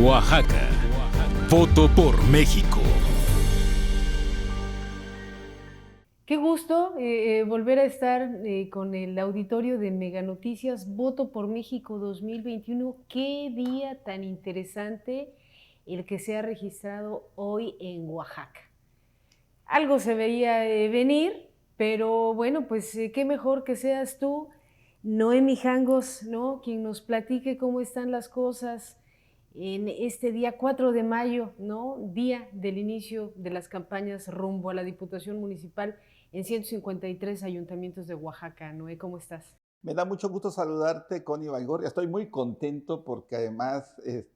Oaxaca. Voto por México. Qué gusto volver a estar con el auditorio de Mega Noticias, Voto por México 2021. Qué día tan interesante el que se ha registrado hoy en Oaxaca. Algo se veía venir, pero bueno, pues qué mejor que seas tú, Noemi Jangos, ¿no? Quien nos platique cómo están las cosas en este día 4 de mayo, ¿no? Día del inicio de las campañas rumbo a la Diputación Municipal en 153 ayuntamientos de Oaxaca. Noé, ¿cómo estás? Me da mucho gusto saludarte, Connie Baigorria. Estoy muy contento porque además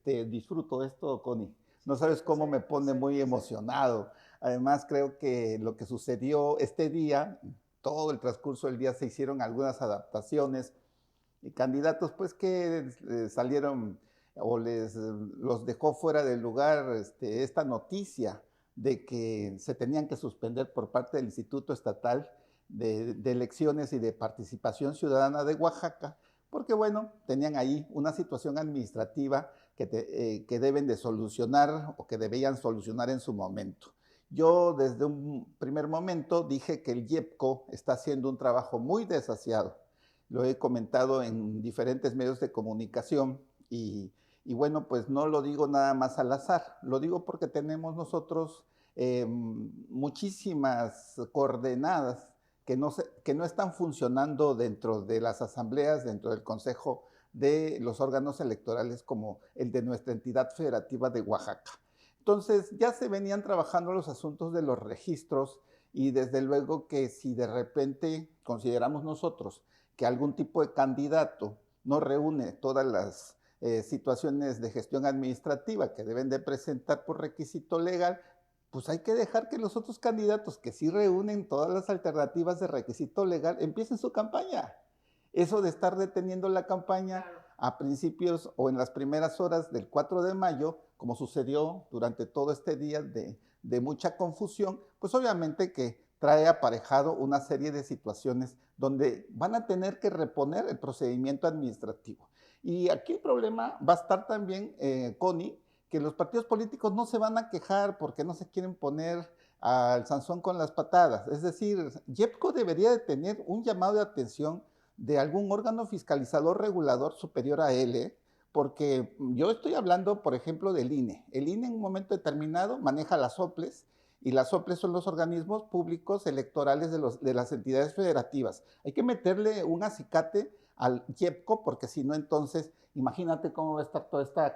disfruto esto, Connie. No sabes cómo me pone muy emocionado. Además, creo que lo que sucedió este día, todo el transcurso del día se hicieron algunas adaptaciones y candidatos pues que salieron o los dejó fuera del lugar esta noticia de que se tenían que suspender por parte del Instituto Estatal de Elecciones y de Participación Ciudadana de Oaxaca, porque bueno, tenían ahí una situación administrativa que deben de solucionar o que debían solucionar en su momento. Yo desde un primer momento dije que el IEPCO está haciendo un trabajo muy desasiado. Lo he comentado en diferentes medios de comunicación y bueno, pues no lo digo nada más al azar, lo digo porque tenemos nosotros muchísimas coordenadas que no están funcionando dentro de las asambleas, dentro del consejo de los órganos electorales como el de nuestra entidad federativa de Oaxaca. Entonces ya se venían trabajando los asuntos de los registros y desde luego que si de repente consideramos nosotros que algún tipo de candidato no reúne todas las situaciones de gestión administrativa que deben de presentar por requisito legal, pues hay que dejar que los otros candidatos que sí reúnen todas las alternativas de requisito legal empiecen su campaña. Eso de estar deteniendo la campaña a principios o en las primeras horas del 4 de mayo, como sucedió durante todo este día de mucha confusión, pues obviamente que trae aparejado una serie de situaciones donde van a tener que reponer el procedimiento administrativo. Y aquí el problema va a estar también, Connie, que los partidos políticos no se van a quejar porque no se quieren poner al Sansón con las patadas. Es decir, IEPCO debería de tener un llamado de atención de algún órgano fiscalizador regulador superior a él, porque yo estoy hablando, por ejemplo, del INE. El INE en un momento determinado maneja las OPLES, y las OPLES son los organismos públicos electorales de las entidades federativas. Hay que meterle un acicate al IEPCO, porque si no, entonces, imagínate cómo va a estar toda esta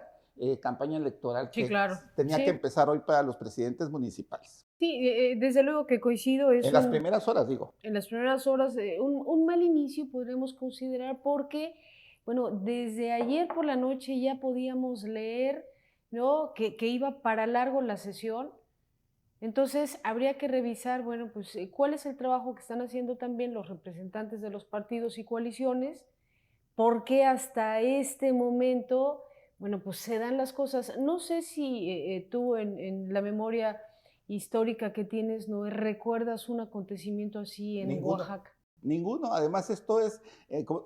campaña electoral Sí, que claro. tenía que empezar hoy para los presidentes municipales. Sí, desde luego que coincido. En las primeras horas, digo. En las primeras horas, un mal inicio podremos considerar porque, bueno, desde ayer por la noche ya podíamos leer, ¿no? Que iba para largo la sesión. Entonces, habría que revisar, bueno, pues cuál es el trabajo que están haciendo también los representantes de los partidos y coaliciones, por qué hasta este momento, bueno, pues se dan las cosas. No sé si tú en la memoria histórica que tienes, ¿no? ¿Recuerdas un acontecimiento así en Ninguno. Oaxaca? Ninguno. Además, esto es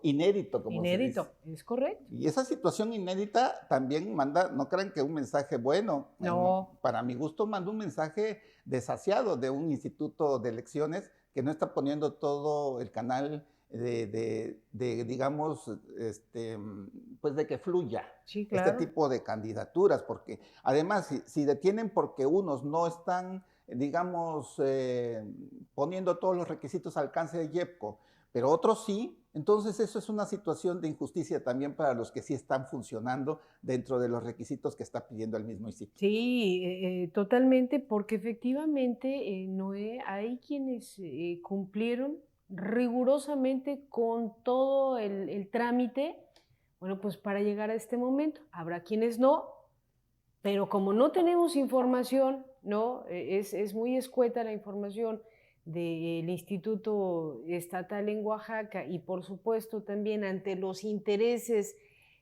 inédito, como se dice. Inédito, es correcto. Y esa situación inédita también manda, no crean que un mensaje bueno, No. para mi gusto manda un mensaje desasiado de un instituto de elecciones que no está poniendo todo el canal digamos, pues de que fluya Sí, este claro. tipo de candidaturas, porque además si detienen porque unos no están, digamos, poniendo todos los requisitos al alcance de IEPCO, pero otros sí, entonces eso es una situación de injusticia también para los que sí están funcionando dentro de los requisitos que está pidiendo el mismo instituto. Sí, totalmente, porque efectivamente, Noé, hay quienes cumplieron rigurosamente con todo el trámite, bueno, pues para llegar a este momento. Habrá quienes no, pero como no tenemos información, ¿no? Es muy escueta la información del Instituto Estatal en Oaxaca y por supuesto también ante los intereses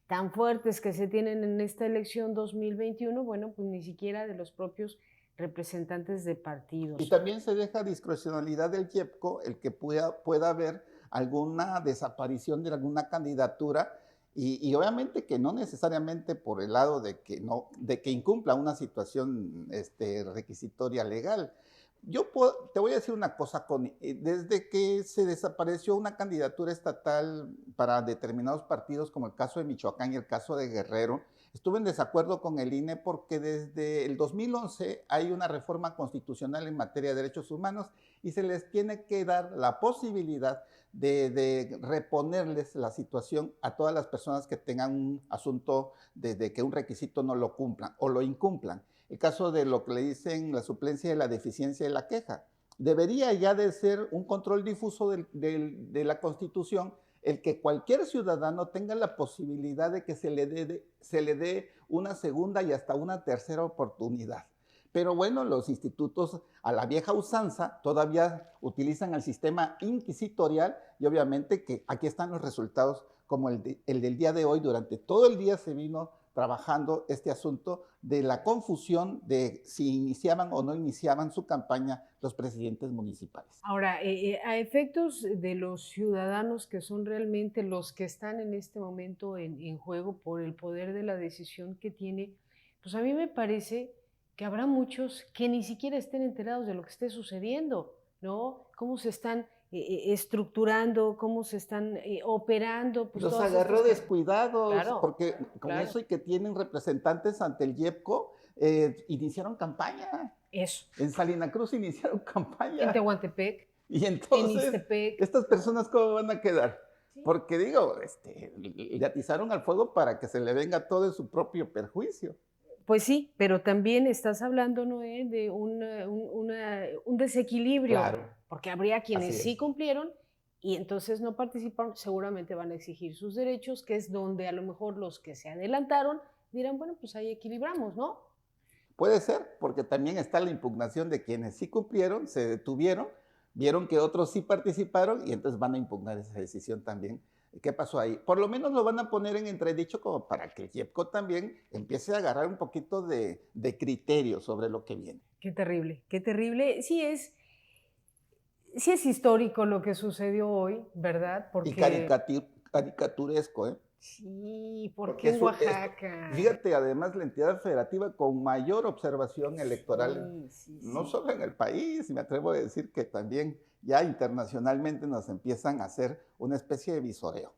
tan fuertes que se tienen en esta elección 2021, bueno, pues ni siquiera de los propios representantes de partidos. Y también se deja discrecionalidad del IEPCO el que pueda haber alguna desaparición de alguna candidatura Y obviamente que no necesariamente por el lado de que, no, de que incumpla una situación requisitoria legal. Te voy a decir una cosa, Connie. Desde que se desapareció una candidatura estatal para determinados partidos, como el caso de Michoacán y el caso de Guerrero, estuve en desacuerdo con el INE porque desde el 2011 hay una reforma constitucional en materia de derechos humanos y se les tiene que dar la posibilidad de reponerles la situación a todas las personas que tengan un asunto de que un requisito no lo cumplan o lo incumplan. El caso de lo que le dicen la suplencia de la deficiencia de la queja. Debería ya de ser un control difuso de la Constitución el que cualquier ciudadano tenga la posibilidad de que se le dé una segunda y hasta una tercera oportunidad. Pero bueno, los institutos a la vieja usanza todavía utilizan el sistema inquisitorial y obviamente que aquí están los resultados como el del día de hoy. Durante todo el día se vino trabajando este asunto de la confusión de si iniciaban o no iniciaban su campaña los presidentes municipales. Ahora, a efectos de los ciudadanos que son realmente los que están en este momento en juego por el poder de la decisión que tiene, pues a mí me parece que habrá muchos que ni siquiera estén enterados de lo que esté sucediendo, ¿no? Cómo se están estructurando, cómo se están operando. Pues los todas agarró estas... descuidados, Claro, porque con claro. eso y que tienen representantes ante el IEPCO, iniciaron campaña. Eso. En Salina Cruz iniciaron campaña. En Tehuantepec. Y entonces, en Ixtepec. ¿estas personas cómo van a quedar? Sí. Porque digo, le atizaron al fuego para que se le venga todo en su propio perjuicio. Pues sí, pero también estás hablando, Noé, de un desequilibrio, Claro. porque habría quienes Así es. sí cumplieron y entonces no participaron, seguramente van a exigir sus derechos, que es donde a lo mejor los que se adelantaron dirán, bueno, pues ahí equilibramos, ¿no? Puede ser, porque también está la impugnación de quienes sí cumplieron, se detuvieron, vieron que otros sí participaron y entonces van a impugnar esa decisión también. ¿Qué pasó ahí? Por lo menos lo van a poner en entredicho como para que el IEPCO también empiece a agarrar un poquito de criterio sobre lo que viene. Qué terrible, qué terrible. Sí es histórico lo que sucedió hoy, ¿verdad? Porque... Y caricaturesco, ¿eh? Sí, porque en Oaxaca. Fíjate, además la entidad federativa con mayor observación electoral, sí. No solo en el país, me atrevo a decir que también ya internacionalmente nos empiezan a hacer una especie de visoreo.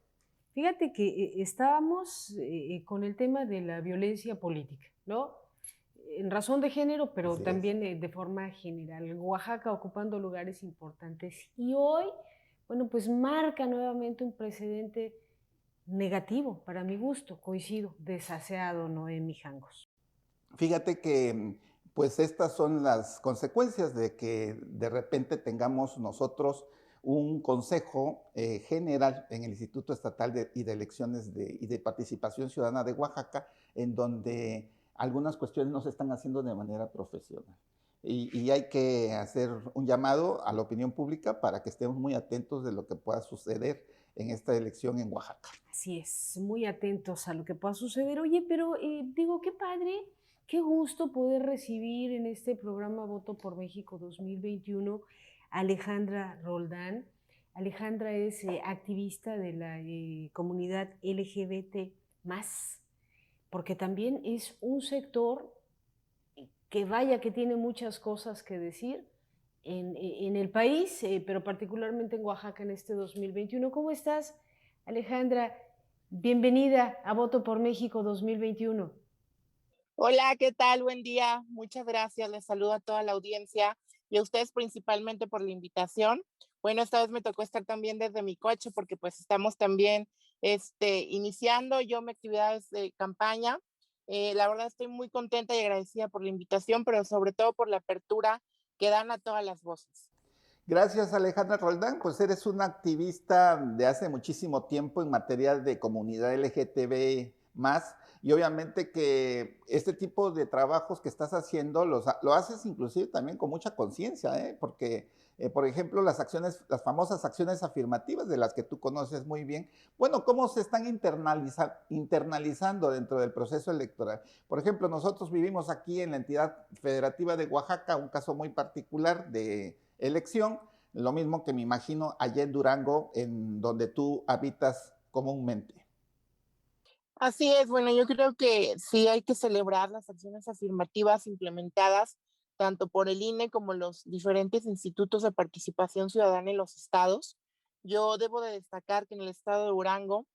Fíjate que estábamos con el tema de la violencia política, ¿no? En razón de género, pero Así también de forma general. Oaxaca ocupando lugares importantes. Y hoy, bueno, pues marca nuevamente un precedente negativo, para mi gusto, coincido, desaseado, Noé Mijangos. Fíjate que pues estas son las consecuencias de que de repente tengamos nosotros un consejo general en el Instituto Estatal de Elecciones y de Participación Ciudadana de Oaxaca, en donde algunas cuestiones no se están haciendo de manera profesional. Y hay que hacer un llamado a la opinión pública para que estemos muy atentos de lo que pueda suceder en esta elección en Oaxaca. Así es, muy atentos a lo que pueda suceder. Oye, pero digo, qué padre, qué gusto poder recibir en este programa Voto por México 2021 a Alejandra Roldán. Alejandra es activista de la comunidad LGBT+, porque también es un sector que vaya que tiene muchas cosas que decir en el país, pero particularmente en Oaxaca en este 2021. ¿Cómo estás, Alejandra? Bienvenida a Voto por México 2021. Hola, ¿qué tal? Buen día. Muchas gracias. Les saludo a toda la audiencia y a ustedes principalmente por la invitación. Bueno, esta vez me tocó estar también desde mi coche porque pues estamos también iniciando yo mis actividades de campaña. La verdad estoy muy contenta y agradecida por la invitación, pero sobre todo por la apertura que dan a todas las voces. Gracias, Alejandra Roldán. Pues eres una activista de hace muchísimo tiempo en materia de comunidad LGTB+, y obviamente que este tipo de trabajos que estás haciendo lo haces inclusive también con mucha conciencia, porque, por ejemplo, las famosas acciones afirmativas de las que tú conoces muy bien, bueno, cómo se están internalizando dentro del proceso electoral. Por ejemplo, nosotros vivimos aquí en la entidad federativa de Oaxaca, un caso muy particular de elección, lo mismo que me imagino allá en Durango, en donde tú habitas comúnmente. Así es, bueno, yo creo que sí hay que celebrar las acciones afirmativas implementadas tanto por el INE como los diferentes institutos de participación ciudadana en los estados. Yo debo de destacar que en el estado de Durango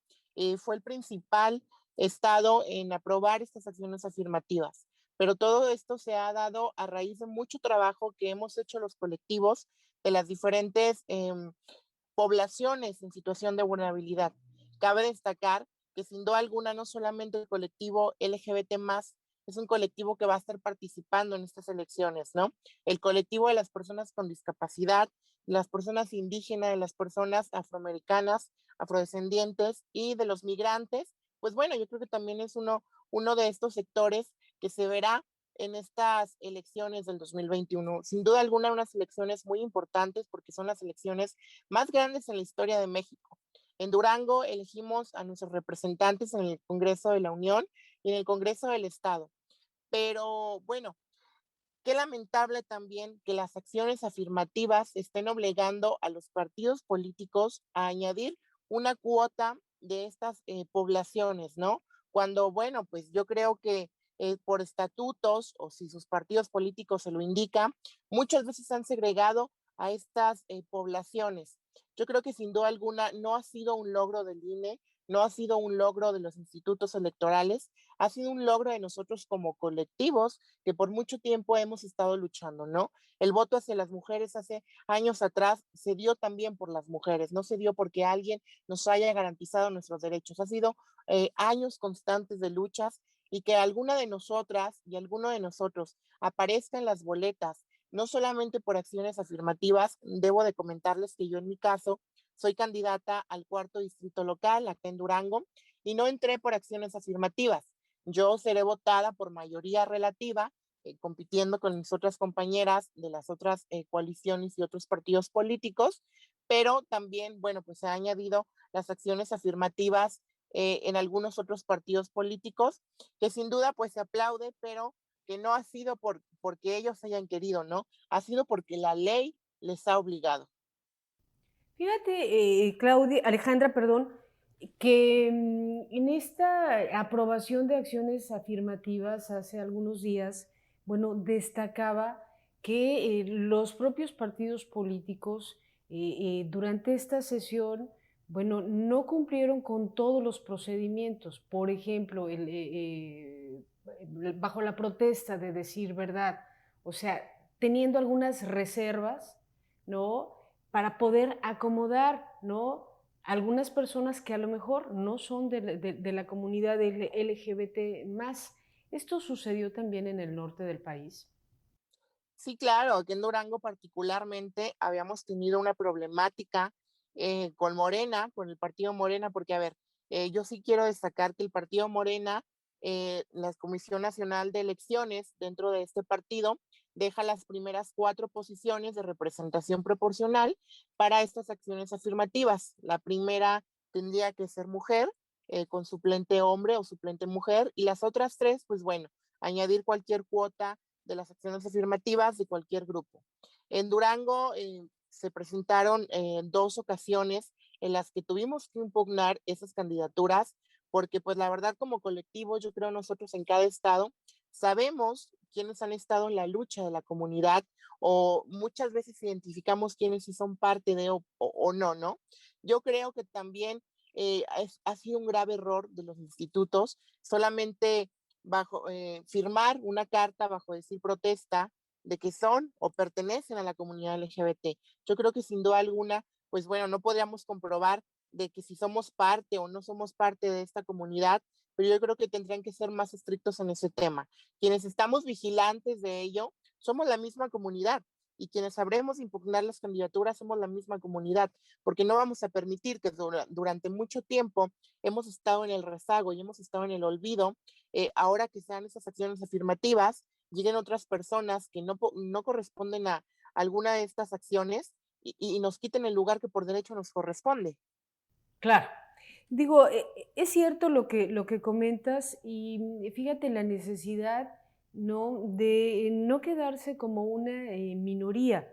fue el principal estado en aprobar estas acciones afirmativas, pero todo esto se ha dado a raíz de mucho trabajo que hemos hecho los colectivos de las diferentes poblaciones en situación de vulnerabilidad. Cabe destacar que sin duda alguna no solamente el colectivo LGBT más es un colectivo que va a estar participando en estas elecciones, ¿no? El colectivo de las personas con discapacidad, las personas indígenas, de las personas afroamericanas, afrodescendientes y de los migrantes, pues bueno, yo creo que también es uno de estos sectores que se verá en estas elecciones del 2021. Sin duda alguna, unas elecciones muy importantes porque son las elecciones más grandes en la historia de México. En Durango elegimos a nuestros representantes en el Congreso de la Unión y en el Congreso del Estado. Pero bueno, qué lamentable también que las acciones afirmativas estén obligando a los partidos políticos a añadir una cuota de estas poblaciones, ¿no? Cuando, bueno, pues yo creo que por estatutos o si sus partidos políticos se lo indican, muchas veces han segregado a estas poblaciones. Yo creo que sin duda alguna no ha sido un logro del INE, no ha sido un logro de los institutos electorales, ha sido un logro de nosotros como colectivos que por mucho tiempo hemos estado luchando, ¿no? El voto hacia las mujeres hace años atrás se dio también por las mujeres, no se dio porque alguien nos haya garantizado nuestros derechos, ha sido años constantes de luchas y que alguna de nosotras y alguno de nosotros aparezca en las boletas, no solamente por acciones afirmativas, debo de comentarles que yo en mi caso soy candidata al 4º distrito local acá en Durango y no entré por acciones afirmativas. Yo seré votada por mayoría relativa, compitiendo con mis otras compañeras de las otras coaliciones y otros partidos políticos, pero también, bueno, pues se han añadido las acciones afirmativas en algunos otros partidos políticos, que sin duda pues se aplaude, pero que no ha sido porque ellos hayan querido, ¿no? Ha sido porque la ley les ha obligado. Fíjate, Claudia, Alejandra, perdón, que en esta aprobación de acciones afirmativas hace algunos días, bueno, destacaba que los propios partidos políticos durante esta sesión, bueno, no cumplieron con todos los procedimientos. Por ejemplo, bajo la protesta de decir verdad, o sea, teniendo algunas reservas, ¿no? Para poder acomodar, ¿no? Algunas personas que a lo mejor no son de la comunidad LGBT más. Esto sucedió también en el norte del país. Sí, claro, aquí en Durango particularmente habíamos tenido una problemática con Morena, con el partido Morena, porque a ver, yo sí quiero destacar que el partido Morena, la Comisión Nacional de Elecciones dentro de este partido, deja las primeras 4 posiciones de representación proporcional para estas acciones afirmativas. La primera tendría que ser mujer, con suplente hombre o suplente mujer, y las otras 3, pues bueno, añadir cualquier cuota de las acciones afirmativas de cualquier grupo. En Durango se presentaron 2 ocasiones en las que tuvimos que impugnar esas candidaturas, porque pues la verdad como colectivo, yo creo nosotros en cada estado, sabemos quiénes han estado en la lucha de la comunidad o muchas veces identificamos quiénes sí son parte de o no, ¿no? Yo creo que también ha sido un grave error de los institutos, solamente bajo firmar una carta bajo decir protesta de que son o pertenecen a la comunidad LGBT. Yo creo que sin duda alguna, pues bueno, no podríamos comprobar de que si somos parte o no somos parte de esta comunidad, pero yo creo que tendrían que ser más estrictos en ese tema. Quienes estamos vigilantes de ello, somos la misma comunidad y quienes sabremos impugnar las candidaturas somos la misma comunidad, porque no vamos a permitir que durante mucho tiempo hemos estado en el rezago y hemos estado en el olvido ahora que sean esas acciones afirmativas, lleguen otras personas que no corresponden a alguna de estas acciones y nos quiten el lugar que por derecho nos corresponde. Claro. Digo, es cierto lo que comentas y fíjate la necesidad, ¿no? De no quedarse como una minoría,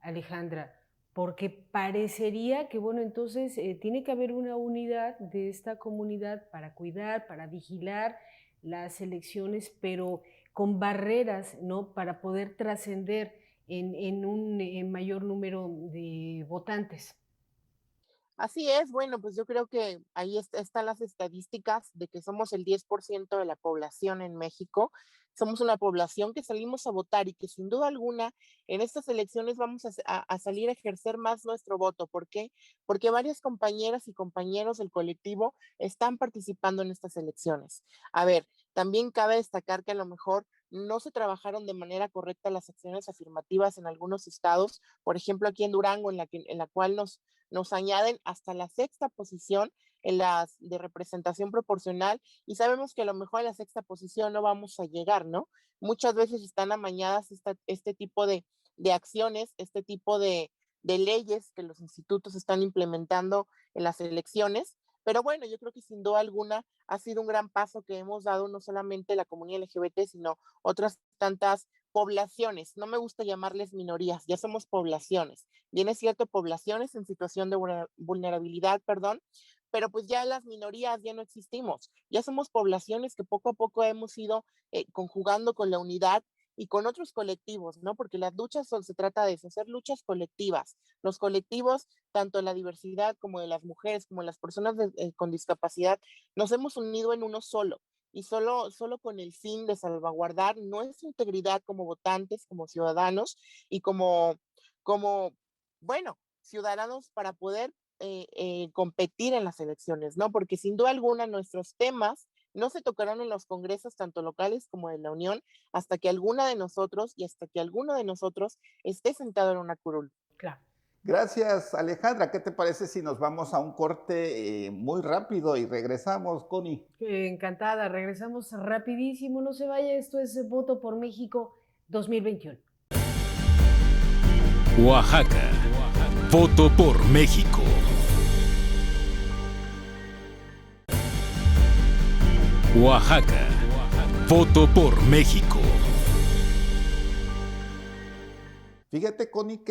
Alejandra, porque parecería que, bueno, entonces tiene que haber una unidad de esta comunidad para cuidar, para vigilar las elecciones, pero con barreras, ¿no? Para poder trascender en un mayor número de votantes. Así es, bueno, pues yo creo que ahí están las estadísticas de que somos el 10% de la población en México. Somos una población que salimos a votar y que sin duda alguna en estas elecciones vamos a salir a ejercer más nuestro voto. ¿Por qué? Porque varias compañeras y compañeros del colectivo están participando en estas elecciones. A ver, también cabe destacar que a lo mejor no se trabajaron de manera correcta las acciones afirmativas en algunos estados, por ejemplo aquí en Durango, en la cual nos añaden hasta la sexta posición en las de representación proporcional y sabemos que a lo mejor a la sexta posición no vamos a llegar, ¿no? Muchas veces están amañadas este tipo de acciones, este tipo de leyes que los institutos están implementando en las elecciones. Pero bueno, yo creo que sin duda alguna ha sido un gran paso que hemos dado no solamente la comunidad LGBT, sino otras tantas poblaciones. No me gusta llamarles minorías, ya somos poblaciones. Bien es cierto, poblaciones en situación de vulnerabilidad, perdón, pero pues ya las minorías ya no existimos. Ya somos poblaciones que poco a poco hemos ido conjugando con la unidad y con otros colectivos, ¿no? Porque las luchas se trata de eso, hacer luchas colectivas. Los colectivos, tanto la diversidad como de las mujeres, como las personas con discapacidad, nos hemos unido en uno solo y solo con el fin de salvaguardar nuestra integridad como votantes, como ciudadanos y como bueno, ciudadanos para poder competir en las elecciones, ¿no? Porque sin duda alguna nuestros temas no se tocarán en los congresos tanto locales como de la Unión hasta que alguna de nosotros y hasta que alguno de nosotros esté sentado en una curul. Claro. Gracias, Alejandra. ¿Qué te parece si nos vamos a un corte muy rápido y regresamos, Connie? Encantada, regresamos rapidísimo, no se vaya, esto es Voto por México 2021. Oaxaca. Voto por México. Oaxaca. Voto por México. Fíjate, Connie,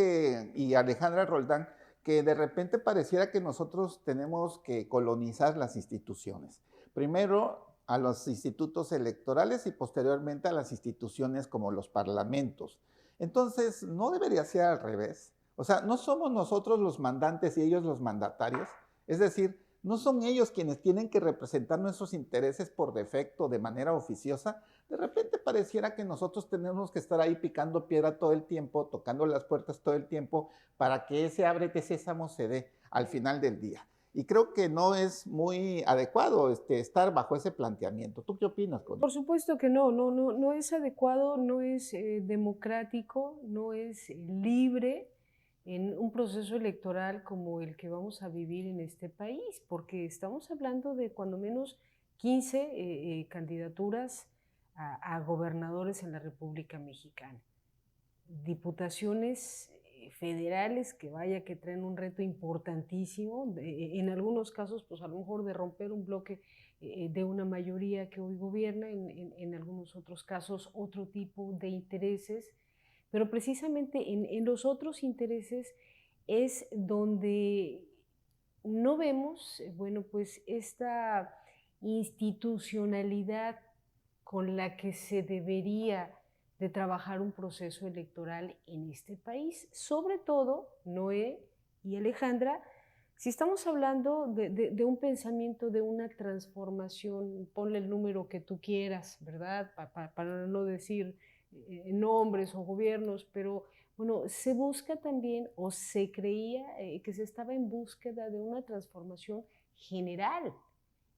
y Alejandra Roldán, que de repente pareciera que nosotros tenemos que colonizar las instituciones. Primero a los institutos electorales y posteriormente a las instituciones como los parlamentos. Entonces, ¿no debería ser al revés? O sea, ¿no somos nosotros los mandantes y ellos los mandatarios? Es decir, ¿no son ellos quienes tienen que representar nuestros intereses por defecto, de manera oficiosa? De repente pareciera que nosotros tenemos que estar ahí picando piedra todo el tiempo, tocando las puertas todo el tiempo, para que ese ábrete sésamo se dé al final del día. Y creo que no es muy adecuado estar bajo ese planteamiento. ¿Tú qué opinas, Connie? Por supuesto que no es adecuado, no es democrático, no es libre en un proceso electoral como el que vamos a vivir en este país, porque estamos hablando de cuando menos 15 candidaturas a gobernadores en la República Mexicana, diputaciones federales que vaya que traen un reto importantísimo, en algunos casos pues a lo mejor de romper un bloque de una mayoría que hoy gobierna, en algunos otros casos otro tipo de intereses, pero precisamente en los otros intereses es donde no vemos, bueno, pues esta institucionalidad con la que se debería de trabajar un proceso electoral en este país. Sobre todo, Noé y Alejandra, si estamos hablando de un pensamiento, de una transformación, ponle el número que tú quieras, ¿verdad? Para no decir nombres o gobiernos, pero bueno, se busca también, o se creía que se estaba en búsqueda de una transformación general.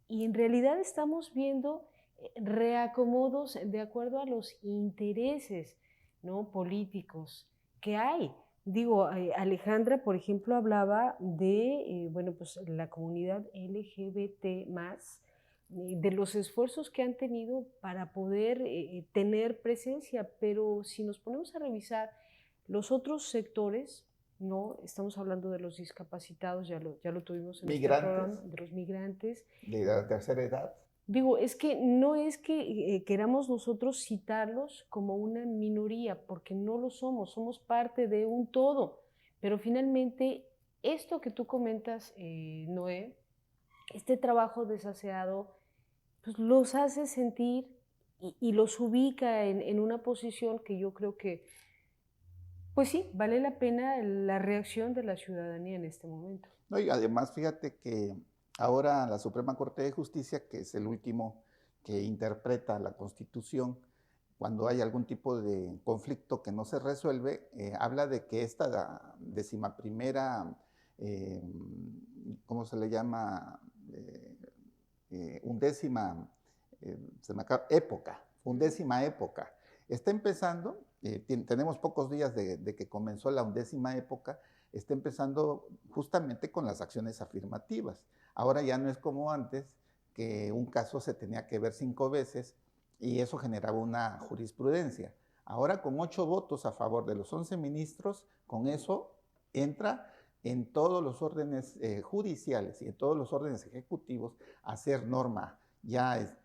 Y en realidad estamos viendo reacomodos de acuerdo a los intereses, ¿no?, políticos que hay. Digo, Alejandra, por ejemplo, hablaba de bueno, pues la comunidad LGBT+, de los esfuerzos que han tenido para poder tener presencia, pero si nos ponemos a revisar los otros sectores, ¿no? Estamos hablando de los discapacitados, ya lo tuvimos en este programa, de los migrantes. De la tercera edad. Digo, es que no es que queramos nosotros citarlos como una minoría, porque no lo somos, somos parte de un todo, Pero finalmente, esto que tú comentas, Noé, este trabajo desaseado, pues los hace sentir y los ubica en una posición que yo creo que, pues sí, vale la pena la reacción de la ciudadanía en este momento. No, y además, fíjate que ahora la Suprema Corte de Justicia, que es el último que interpreta la Constitución, cuando hay algún tipo de conflicto que no se resuelve, habla de que esta 11ª, eh, ¿cómo se le llama? Undécima, undécima época. Está empezando, tenemos pocos días de que comenzó la 11ª época, está empezando justamente con las acciones afirmativas. Ahora ya no es como antes, que un caso se tenía que ver 5 veces y eso generaba una jurisprudencia. Ahora con 8 votos a favor de los 11 ministros, con eso entra en todos los órdenes judiciales y en todos los órdenes ejecutivos a hacer norma ya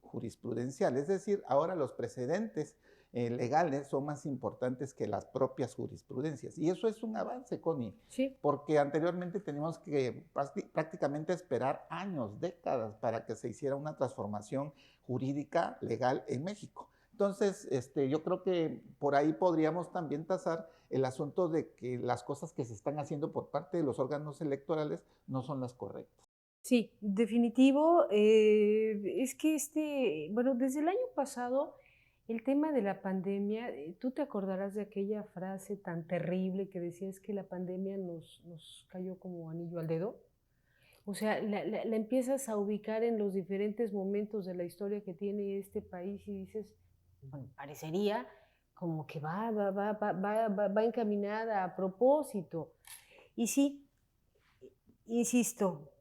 jurisprudencial. Es decir, ahora los precedentes legales son más importantes que las propias jurisprudencias. Y eso es un avance, Connie, Sí. porque anteriormente teníamos que prácticamente esperar años, décadas, para que se hiciera una transformación jurídica legal en México. Entonces, yo creo que por ahí podríamos también tasar el asunto de que las cosas que se están haciendo por parte de los órganos electorales no son las correctas. Sí, definitivo. Es que bueno, desde el año pasado, el tema de la pandemia, tú te acordarás de aquella frase tan terrible que decías que la pandemia nos cayó como anillo al dedo. O sea, la empiezas a ubicar en los diferentes momentos de la historia que tiene este país y dices, bueno, parecería como que va encaminada a propósito. Y sí, insisto,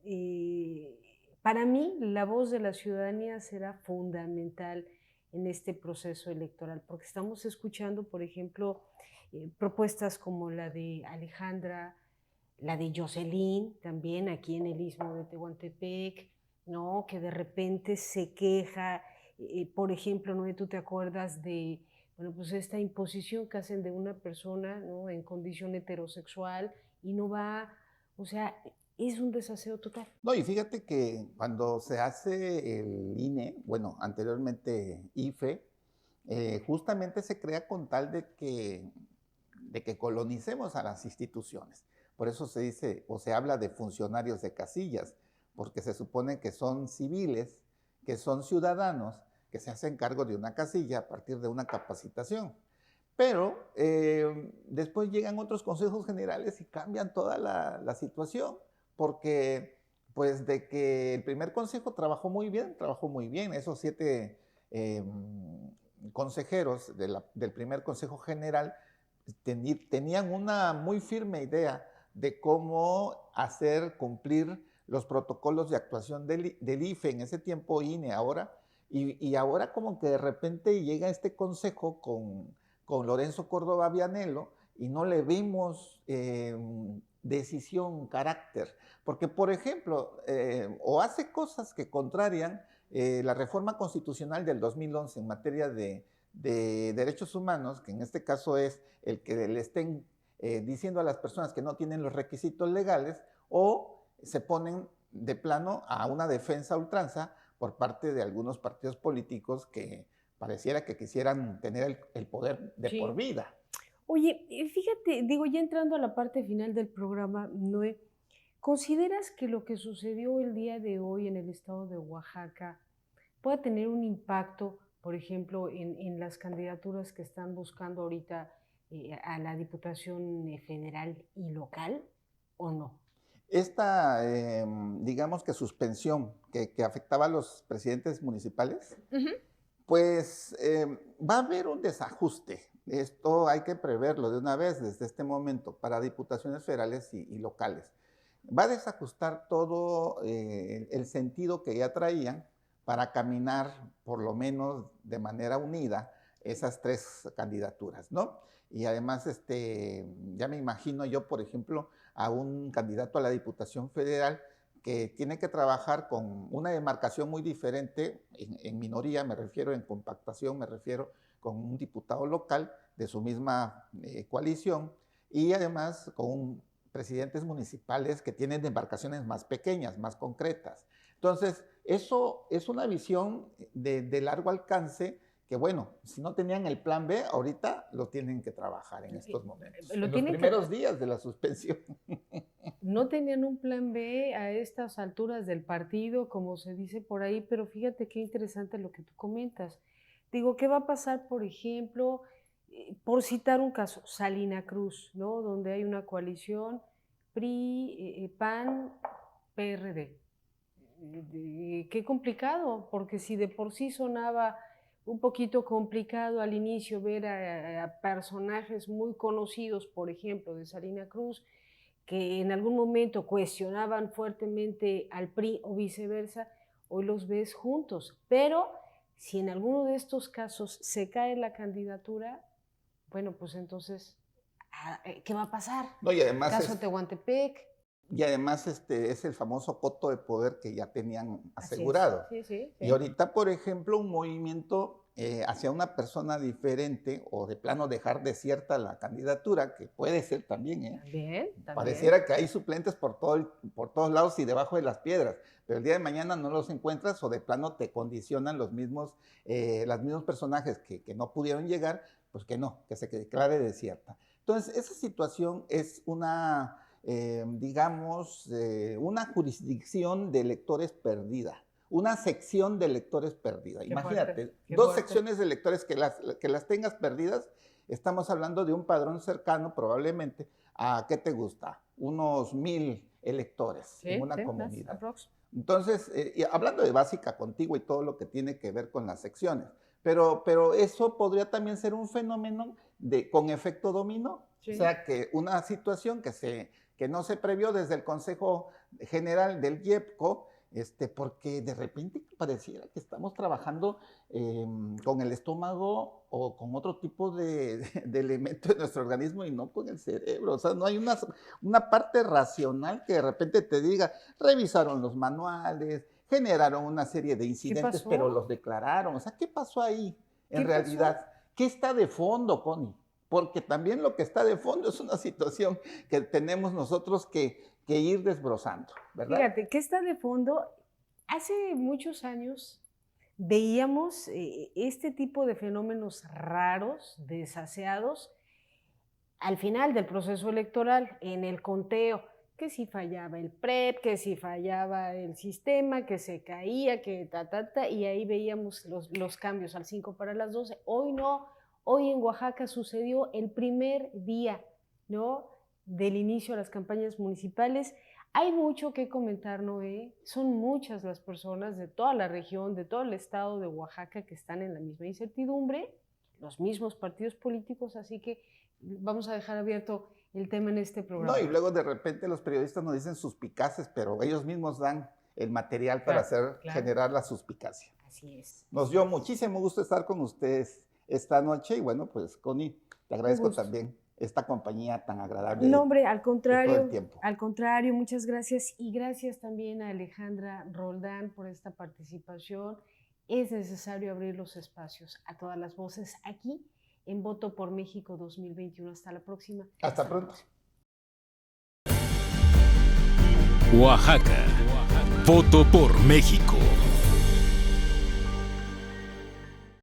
para mí la voz de la ciudadanía será fundamental en este proceso electoral, porque estamos escuchando, por ejemplo, propuestas como la de Alejandra, la de Jocelyn, también aquí en el Istmo de Tehuantepec, ¿no? Que de repente se queja, por ejemplo, ¿no? Tú te acuerdas de, bueno, pues esta imposición que hacen de una persona, ¿no? En condición heterosexual y no va, o sea, es un desaseo total. No, y fíjate que cuando se hace el INE, bueno, anteriormente IFE, justamente se crea con tal de que colonicemos a las instituciones. Por eso se dice o se habla de funcionarios de casillas, porque se supone que son civiles, que son ciudadanos, que se hacen cargo de una casilla a partir de una capacitación. Pero después llegan otros consejos generales y cambian toda la situación, porque pues de que el primer consejo trabajó muy bien, esos 7 consejeros del primer consejo general tenían una muy firme idea de cómo hacer cumplir los protocolos de actuación del IFE, en ese tiempo INE ahora, y ahora como que de repente llega este consejo con Lorenzo Córdoba Vianello y no le vimos decisión, carácter, porque por ejemplo, o hace cosas que contrarian la reforma constitucional del 2011 en materia de derechos humanos, que en este caso es el que le estén diciendo a las personas que no tienen los requisitos legales, o se ponen de plano a una defensa a ultranza por parte de algunos partidos políticos que pareciera que quisieran tener el poder de Sí. por vida. Oye, fíjate, digo, ya entrando a la parte final del programa, Noé, ¿consideras que lo que sucedió el día de hoy en el estado de Oaxaca pueda tener un impacto, por ejemplo, en las candidaturas que están buscando ahorita a la Diputación Federal y local o no? Esta, digamos que suspensión que afectaba a los presidentes municipales, pues va a haber un desajuste. Esto hay que preverlo de una vez desde este momento para diputaciones federales y locales. Va a desajustar todo el sentido que ya traían para caminar por lo menos de manera unida esas 3 candidaturas, ¿no? Y además, ya me imagino yo, por ejemplo, a un candidato a la Diputación Federal que tiene que trabajar con una demarcación muy diferente, en minoría me refiero, en compactación me refiero, con un diputado local de su misma coalición, y además con presidentes municipales que tienen embarcaciones más pequeñas, más concretas. Entonces, eso es una visión de largo alcance que, bueno, si no tenían el plan B, ahorita lo tienen que trabajar en estos momentos, en los primeros días de la suspensión. No tenían un plan B a estas alturas del partido, como se dice por ahí, pero fíjate qué interesante lo que tú comentas. Digo, ¿qué va a pasar, por ejemplo, por citar un caso, Salina Cruz, ¿no? Donde hay una coalición PRI, PAN, PRD. Qué complicado, porque si de por sí sonaba un poquito complicado al inicio ver a personajes muy conocidos, por ejemplo, de Salina Cruz, que en algún momento cuestionaban fuertemente al PRI o viceversa, hoy los ves juntos. Pero si en alguno de estos casos se cae la candidatura, bueno, pues entonces, ¿qué va a pasar? No, y además caso Tehuantepec. Y además es el famoso coto de poder que ya tenían asegurado. Sí. Y ahorita, por ejemplo, un movimiento hacia una persona diferente o de plano dejar desierta la candidatura, que puede ser también, También. Pareciera que hay suplentes por todos lados y debajo de las piedras, pero el día de mañana no los encuentras o de plano te condicionan los mismos personajes que no pudieron llegar, pues que se declare desierta. Entonces, esa situación es una una jurisdicción de electores perdida, una sección de electores perdida. Imagínate, dos secciones de electores que las tengas perdidas, estamos hablando de un padrón cercano probablemente a, ¿qué te gusta? Unos 1000 electores en una comunidad. Entonces, hablando de básica contigua y todo lo que tiene que ver con las secciones, pero eso podría también ser un fenómeno con efecto dominó. Sí. O sea, que una situación que no se previó desde el Consejo General del IEPCO, porque de repente pareciera que estamos trabajando con el estómago o con otro tipo de elemento de nuestro organismo y no con el cerebro. O sea, no hay una parte racional que de repente te diga, revisaron los manuales, generaron una serie de incidentes, pero los declararon. O sea, ¿qué pasó ahí en realidad? ¿Qué está de fondo, Connie? Porque también lo que está de fondo es una situación que tenemos nosotros que ir desbrozando, ¿verdad? Fíjate, ¿qué está de fondo? Hace muchos años veíamos este tipo de fenómenos raros, desaseados, al final del proceso electoral, en el conteo, que si fallaba el PREP, que si fallaba el sistema, que se caía, que y ahí veíamos los cambios al 5 para las 12. Hoy no. Hoy en Oaxaca sucedió el primer día, ¿no?, del inicio de las campañas municipales. Hay mucho que comentar, Noé. Son muchas las personas de toda la región, de todo el estado de Oaxaca que están en la misma incertidumbre, los mismos partidos políticos, así que vamos a dejar abierto el tema en este programa. No, y luego de repente los periodistas nos dicen suspicaces, pero ellos mismos dan el material para generar la suspicacia. Así es. Nos dio muchísimo gusto estar con ustedes esta noche y bueno, pues Connie, te agradezco también esta compañía tan agradable. No, hombre, al contrario, todo el tiempo. Al contrario, muchas gracias y gracias también a Alejandra Roldán por esta participación. Es necesario abrir los espacios a todas las voces aquí en Voto por México 2021. Hasta la próxima. Hasta pronto. Oaxaca. Voto por México.